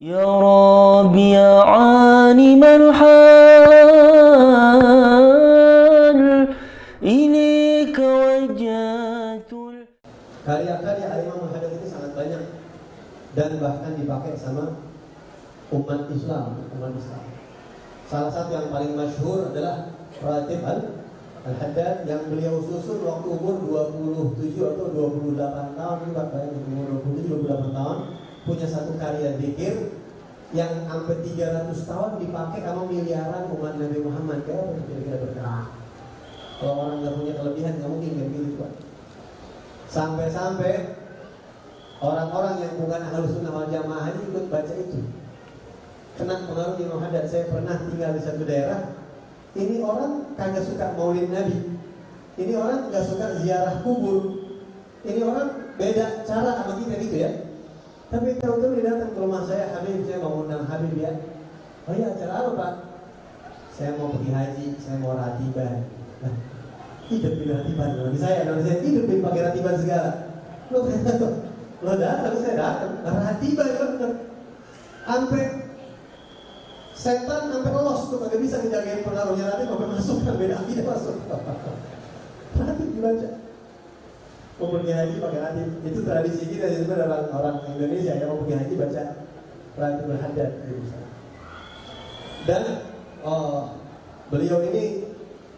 Ya Rabbi ya alimal hal ilaika wajhatul. Karya-karya Imam Muhammad ini sangat banyak dan bahkan dipakai sama umat Islam. Salah satu yang paling masyhur adalah Ratib Al-Haddad yang beliau susun waktu umur 27 atau 28 tahun, juga banyak umur 27 28 tahun, punya satu karya zikir yang sampai 300 tahun dipakai sama miliaran umat Nabi Muhammad. Kayak apa kira-kira berkah? Kalau orang nggak punya kelebihan nggak mungkin kayak gitu, Pak. Sampai-sampai orang-orang yang bukan Ahlus Sunnah wal Jamaah ini ikut baca itu. Kena pengaruh Imam Haddad. Saya pernah tinggal di satu daerah. Ini orang kagak suka maulid Nabi. Ini orang nggak suka ziarah kubur. Ini orang beda cara sama kita gitu ya. Tapi tahu-tahu dia datang ke rumah saya, Habib, saya mau undang Habib ya. Oh iya, acara apa Pak? Saya mau pergi haji, saya mau ratiban. Nah, hidup di ratiban. Nanti saya hidup di pakai ratiban segala. Lo datang, saya datang. Ratiban bener. Sampai setan sampai los tuh kagak bisa ngejagain pengaruhnya nanti sampai masuk kan beda tidak masuk. Nanti dibaca. Mau pergi haji pakai ratib. Itu tradisi kita sebenarnya orang Indonesia yang mau pergi haji baca Ratib Al-Haddad. Dan beliau ini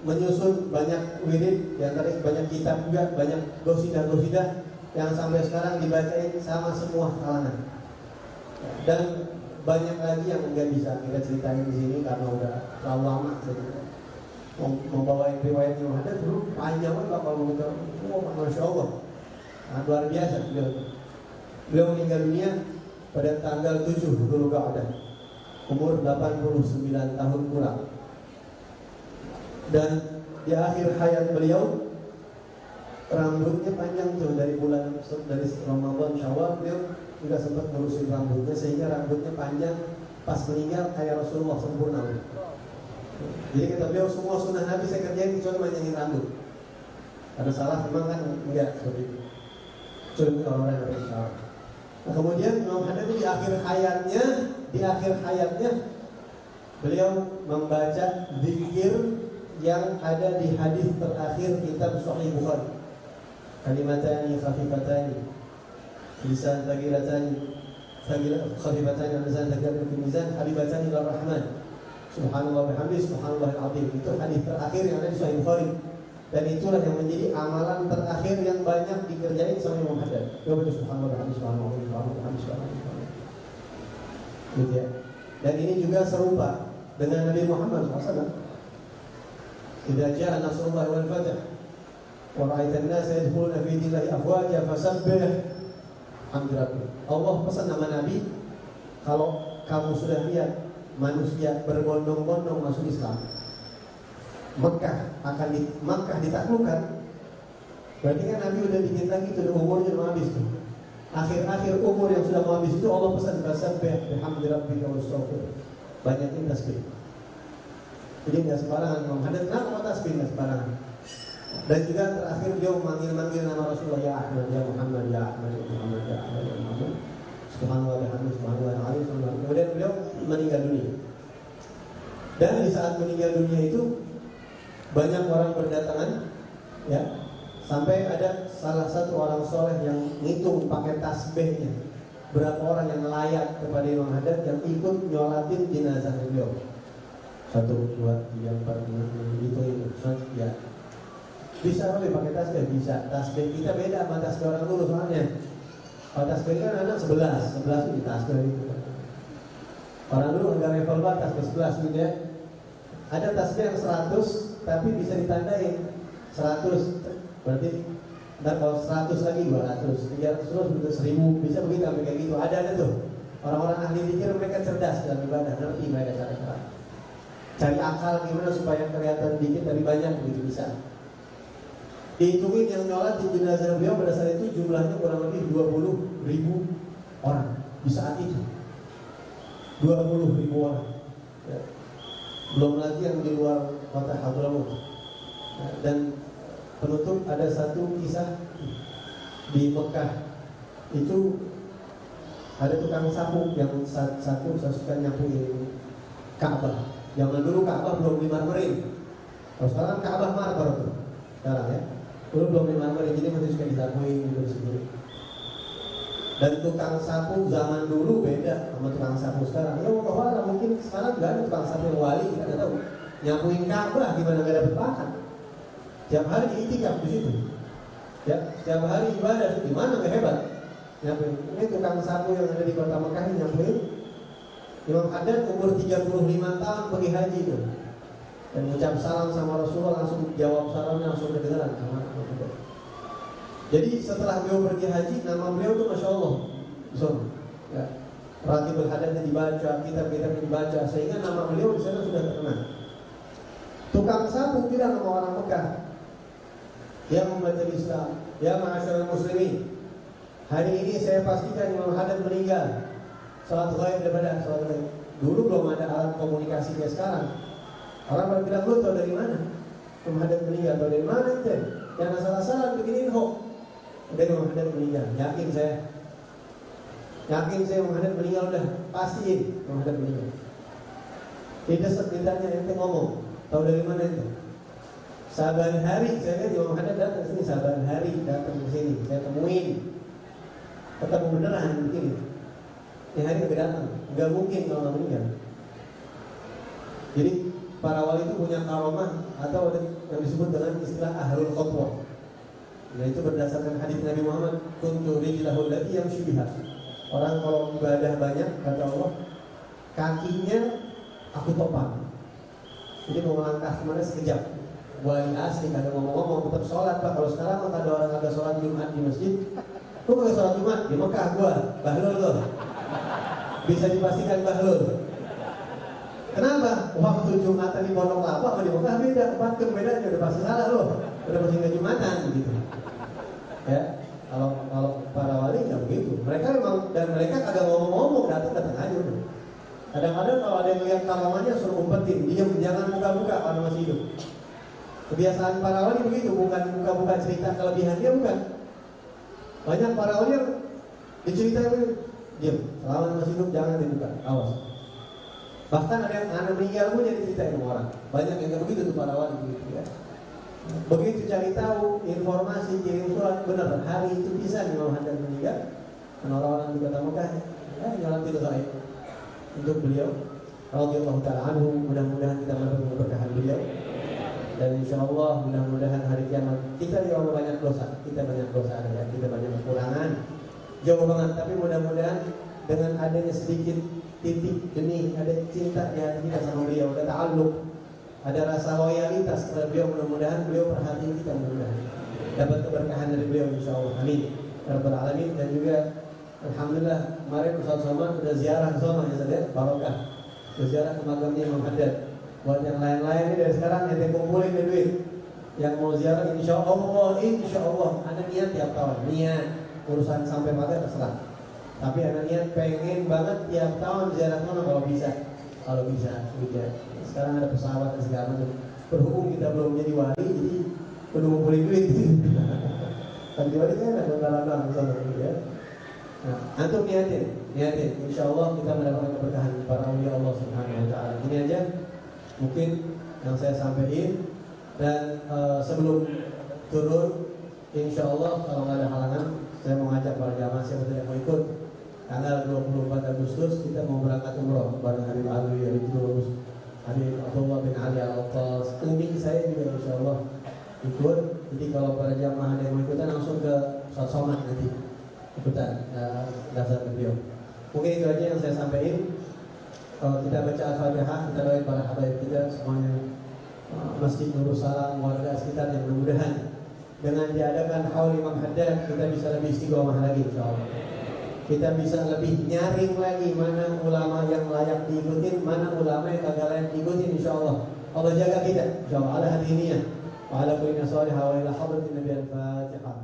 menyusun banyak wirid, di antara banyak kitab juga, banyak gosidah-gosidah yang sampai sekarang dibacain sama semua kalangan. Dan banyak lagi yang nggak bisa kita ceritain di sini karena udah terlalu lama. Membawa riwayat yang ada dulu panjang banget kalau kita, masya Allah, luar biasa. Beliau meninggal dunia pada tanggal 7 Dzulqa'dah, umur 89 tahun kurang. Dan di akhir hayat beliau rambutnya panjang tuh dari Ramadan Syawal, beliau juga sempat ngurusin rambutnya sehingga rambutnya panjang. Pas meninggal kayak Rasulullah sempurna. Jadi kata beliau, semua sunnah Nabi saya kerjain kecuali manjangin rambut. Karena salah memang kan enggak seperti itu. Kecuali orang-orang yang bersalah. Nah, kemudian Imam Haddad di akhir hayatnya beliau membaca zikir yang ada di hadis terakhir kitab Sahih Bukhari. Kalimatani khafifatani lisan thaqilatani khafifatani lisan thaqilatani mizan habibatani ila rahman subhanallah bihamdihi subhanallahil azim. Itu hadis terakhir yang ada di Sahih Bukhari. Dan itulah yang menjadi amalan terakhir yang banyak dikerjain sama Imam Haddad. Dia baca subhanallah bihamdihi subhanallah bihamdihi subhanallah. Gitu ya. Dan ini juga serupa dengan Nabi Muhammad SAW. Idza jaa nasrullah wal fath wa ra'aitan nasa yadkhuluna fi dinillahi afwaja fasabbih hamdi rabbik. Allah pesan nama Nabi, kalau kamu sudah lihat manusia berbondong-bondong masuk Islam, Makkah ditaklukkan, berarti kan Nabi udah dikit lagi tuh, umurnya mau habis tuh. Akhir-akhir umur yang sudah mau habis itu Allah pesan fasabbih bihamdi rabbika wastaghfir. Banyakin tasbih. Jadi nggak sembarangan Imam Haddad, kenapa tasbih nggak sembarangan? Dan juga terakhir beliau manggil nama Rasulullah, ya Ahmad, ya Muhammad, ya Ahmad, ya Muhammad, ya Ahmad, ya Muhammad. Subhanallah bihamdihi subhanallah alaihi wasallam. Kemudian beliau meninggal dunia. Dan di saat meninggal dunia itu banyak orang berdatangan, ya, sampai ada salah satu orang soleh yang ngitung pakai tasbihnya berapa orang yang layak kepada Imam Haddad yang ikut nyolatin jenazah beliau. 1, 2, 3, 4, 5 itu ya. Bisa boleh pakai tasbih, bisa. Tasbih kita beda sama tasbih orang dulu soalnya. Kalau tasbih kan anak 11 itu tasbih itu. Orang dulu enggak level banget tasbih 11 gitu ya. Ada tasbih yang 100 tapi bisa ditandain 100. Berarti dan kalau 100 lagi 200, 300 terus begitu 1000, bisa begitu sampai kayak gitu. Ada tuh. Orang-orang ahli zikir, mereka cerdas dalam ibadah, ngerti mereka cara-cara. Cari akal gimana supaya kelihatan dikit tapi banyak, begitu bisa. Dihitungin yang nyolat di jenazah beliau pada saat itu jumlahnya kurang lebih 20.000 orang di saat itu. 20.000 orang. Ya. Belum lagi yang di luar kota Hadramaut. Dan penutup ada satu kisah di Mekah. Itu Ada tukang sapu yang satu suka nyapuin Ka'bah. Zaman dulu Ka'bah belum dimarmerin. Kalau sekarang Ka'bah marmer tuh. Sekarang ya. Dulu belum dimarmerin, jadi masih suka disapuin gitu sendiri. Dan tukang sapu zaman dulu beda sama tukang sapu sekarang. Ya Allah, mungkin sekarang nggak ada tukang sapu yang wali, kita nggak tahu. Nyapuin Ka'bah gimana nggak dapat pakan. Tiap hari diitikaf di situ. Ya, setiap hari ibadah, gimana nggak hebat? Nyapuin. Ini tukang sapu yang ada di kota Mekah ini nyapuin. Imam Haddad umur 35 tahun pergi haji itu. Dan ucap salam sama Rasulullah, langsung jawab salamnya, langsung kedengaran sama Rasulullah. Jadi setelah beliau pergi haji, nama beliau itu Masya Allah ya. Ratibul Hadatnya dibaca, kitab-kitabnya dibaca, sehingga nama beliau di sana sudah terkenal. Tukang sapu bilang sama orang Mekah, ya umat Islam, ya ma'asyarul muslimin, hari ini saya pastikan Imam Haddad meninggal. Salat ghaib daripada salat ghaib. Dulu belum ada alat komunikasi kayak sekarang. Orang baru bilang, lu tahu dari mana Imam Haddad meninggal? Tahu dari mana itu? Yang asal-asalan beginiin hoax. Dari Imam Haddad meninggal, yakin saya Imam Haddad meninggal, udah pastiin Imam Haddad meninggal. Tidak setidaknya ente ngomong, tahu dari mana itu? Saban hari saya lihat Imam Haddad datang sini, saban hari datang ke sini, saya temuin, ketemu beneran begini. Yang hari itu datang, nggak mungkin kalau nggak meninggal. Jadi para wali itu punya karomah atau yang disebut dengan istilah ahlul khutwah. Nah itu berdasarkan hadis Nabi Muhammad, kuntu rijlahul lati yamshi biha. Orang kalau ibadah banyak, kata Allah, kakinya aku topang. Jadi mau melangkah kemana sekejap. Wali asli kagak ngomong-ngomong, tetap sholat Pak. Kalau sekarang ada orang kagak sholat Jumat di masjid, lu kagak sholat Jumat di Mekah gua, bahlul lo. Bisa dipastikan bahlul. Kenapa? Waktu Jumatan di Pondok Kelapa sama di Mekah beda, pakem bedanya, udah pasti salah lo. Udah pasti nggak Jumatan gitu. Ya, kalau para wali nggak begitu. Mereka memang, dan mereka kagak ngomong-ngomong, datang aja udah. Kadang-kadang kalau ada yang lihat karangannya suruh umpetin, diam, jangan buka-buka kalau masih hidup. Kebiasaan para wali begitu, bukan buka-buka cerita kelebihan dia, bukan. Banyak para wali yang diceritain begitu, diam, selama masih hidup jangan dibuka, awas. Bahkan ada yang anak meninggal pun jadi ceritain sama orang. Banyak yang nggak begitu tuh para wali begitu ya. Begitu cari tahu informasi, kirim surat, benar hari itu bisa Imam Haddad meninggal. Dan orang-orang di kota Mekah nyalatin gaib untuk beliau radhiyallahu ta'ala anhu. Mudah-mudahan kita mendapat keberkahan beliau. Dan insya Allah mudah-mudahan hari kiamat kita juga banyak dosa, kita banyak dosa ya, kita banyak kekurangan jauh banget. Tapi mudah-mudahan dengan adanya sedikit titik benih, ada cinta di hati kita sama beliau, ada ta'alluq, ada rasa loyalitas terhadap beliau. Mudah-mudahan beliau perhatian kita, mudah-mudahan dapat keberkahan dari beliau insya Allah, amin ya rabbal alamin. Dan juga alhamdulillah kemarin Ustaz Somad sudah ziarah ke sana ya, saya barokah ziarah ke makamnya Imam Haddad. Buat yang lain-lain ini dari sekarang nanti kumpulin duit yang mau ziarah, insya Allah ada niat tiap tahun, niat urusan sampai mati terserah. Tapi ada niat pengen banget tiap tahun ziarah mana kalau bisa. Sekarang ada pesawat dan segala macam. Berhubung kita belum jadi wali, jadi perlu ngumpulin duit. Tapi wali kan ada bangga-bangga misalnya ya. Nah, antum niatin, insya Allah kita mendapatkan keberkahan para awliya Allah Subhanahu Wa Taala. Ini aja mungkin yang saya sampaikan. Dan sebelum turun, insya Allah kalau nggak ada halangan, saya mau ngajak para jamaah siapa yang mau ikut. Tanggal 24 Agustus kita mau berangkat umroh bareng Habib Ali, Habib Abdullah bin Ali Al-Attas. Umi saya juga insya Allah ikut. Jadi kalau para jamaah yang mau ikutan langsung ke Ustaz Somad nanti ikutan daftar beliau. Mungkin itu aja yang saya sampaikan. Kalau kita baca Al-Fatihah, kita doain para habaib kita semuanya, Masjid Nurul Salam, warga sekitar yang mudah-mudahan dengan diadakan haul Imam Haddad kita bisa lebih istiqomah lagi insya Allah. Kita bisa lebih nyaring lagi mana ulama yang layak diikutin, mana ulama yang kagak layak diikutin insya Allah. Allah jaga kita insya Allah. Ala hadiniyah wa ala kulli nasaliha wa ila hadratin Nabi Al-Fatihah.